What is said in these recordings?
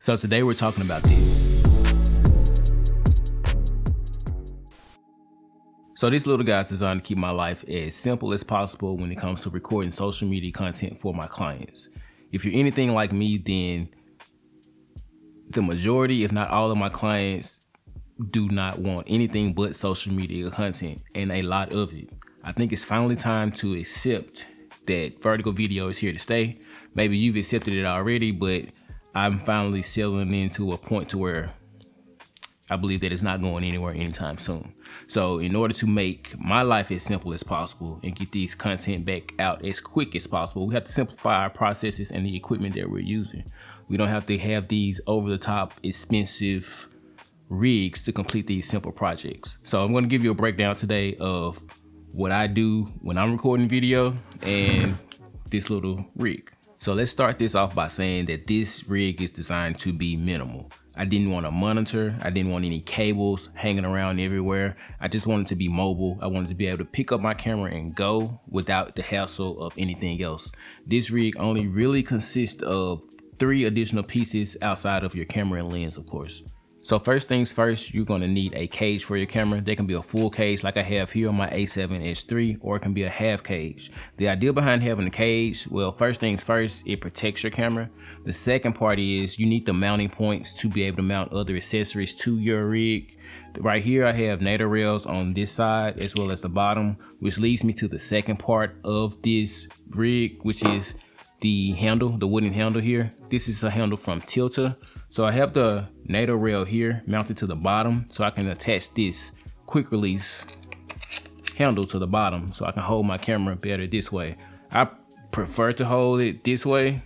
So today we're talking about this. So this little guy's designed to keep my life as simple as possible when it comes to recording social media content for my clients. If you're anything like me, then the majority, if not all of my clients, do not want anything but social media content, and a lot of it. I think it's finally time to accept that vertical video is here to stay. Maybe you've accepted it already, but I'm finally settling into a point to where I believe that it's not going anywhere anytime soon. So in order to make my life as simple as possible and get these content back out as quick as possible, we have to simplify our processes and the equipment that we're using. We don't have to have these over-the-top expensive rigs to complete these simple projects. So I'm going to give you a breakdown today of what I do when I'm recording video and this little rig. So let's start this off by saying that this rig is designed to be minimal. I didn't want a monitor. I didn't want any cables hanging around everywhere. I just wanted to be mobile. I wanted to be able to pick up my camera and go without the hassle of anything else. This rig only really consists of 3 additional pieces outside of your camera and lens, of course. So first things first, you're gonna need a cage for your camera. They can be a full cage like I have here on my A7S3, or it can be a half cage. The idea behind having a cage, well, first things first, it protects your camera. The second part is you need the mounting points to be able to mount other accessories to your rig. Right here, I have NATO rails on this side as well as the bottom, which leads me to the second part of this rig, which is the handle, the wooden handle here. This is a handle from Tilta. So I have the NATO rail here mounted to the bottom, so I can attach this quick release handle to the bottom so I can hold my camera better this way. I prefer to hold it this way.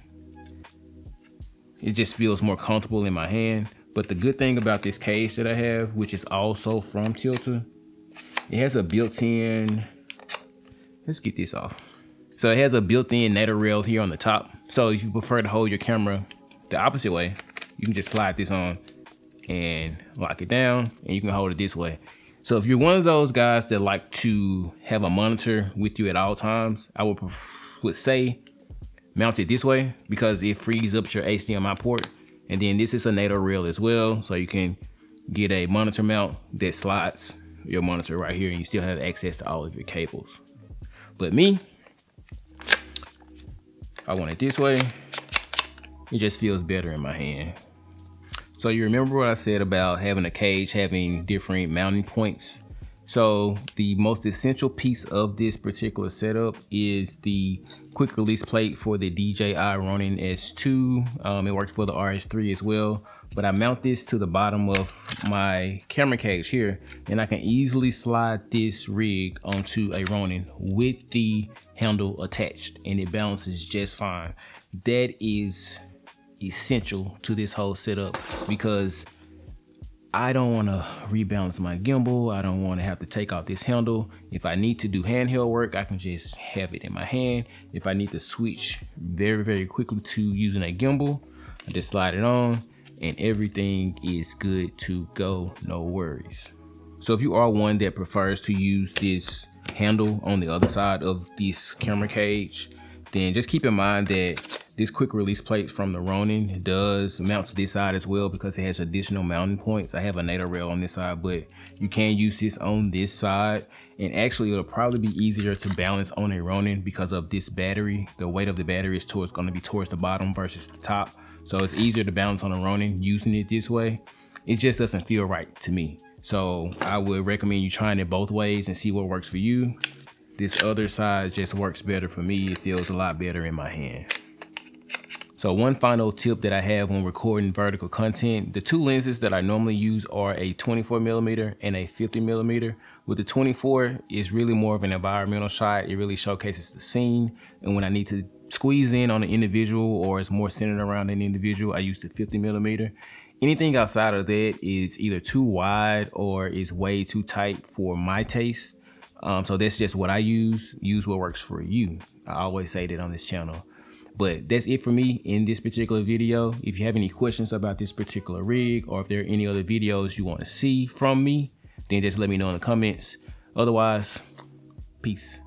It just feels more comfortable in my hand. But the good thing about this case that I have, which is also from Tilta, it has a built-in, let's get this off. So it has a built-in NATO rail here on the top. So if you prefer to hold your camera the opposite way, you can just slide this on and lock it down, and you can hold it this way. So if you're one of those guys that like to have a monitor with you at all times, I would say mount it this way because it frees up your HDMI port. And then this is a NATO rail as well, so you can get a monitor mount that slides your monitor right here and you still have access to all of your cables. But me, I want it this way. It just feels better in my hand. So you remember what I said about having a cage, having different mounting points? So the most essential piece of this particular setup is the quick release plate for the DJI Ronin S2. It works for the RS3 as well. But I mount this to the bottom of my camera cage here, and I can easily slide this rig onto a Ronin with the handle attached, and it balances just fine. That is essential to this whole setup because I don't want to rebalance my gimbal. I don't want to have to take off this handle. If I need to do handheld work, I can just have it in my hand. If I need to switch very, very quickly to using a gimbal, I just slide it on and everything is good to go, no worries. So if you are one that prefers to use this handle on the other side of this camera cage, then just keep in mind that this quick release plate from the Ronin does mount to this side as well because it has additional mounting points. I have a NATO rail on this side, but you can use this on this side. And actually, it'll probably be easier to balance on a Ronin because of this battery. The weight of the battery is going to be towards the bottom versus the top. So it's easier to balance on a Ronin using it this way. It just doesn't feel right to me. So I would recommend you trying it both ways and see what works for you. This other side just works better for me. It feels a lot better in my hand. So one final tip that I have when recording vertical content, the 2 lenses that I normally use are a 24mm and a 50mm. With the 24, it's really more of an environmental shot. It really showcases the scene. And when I need to squeeze in on an individual or it's more centered around an individual, I use the 50mm. Anything outside of that is either too wide or is way too tight for my taste. So that's just what I use. Use what works for you. I always say that on this channel. But that's it for me in this particular video. If you have any questions about this particular rig, or if there are any other videos you want to see from me, then just let me know in the comments. Otherwise, peace.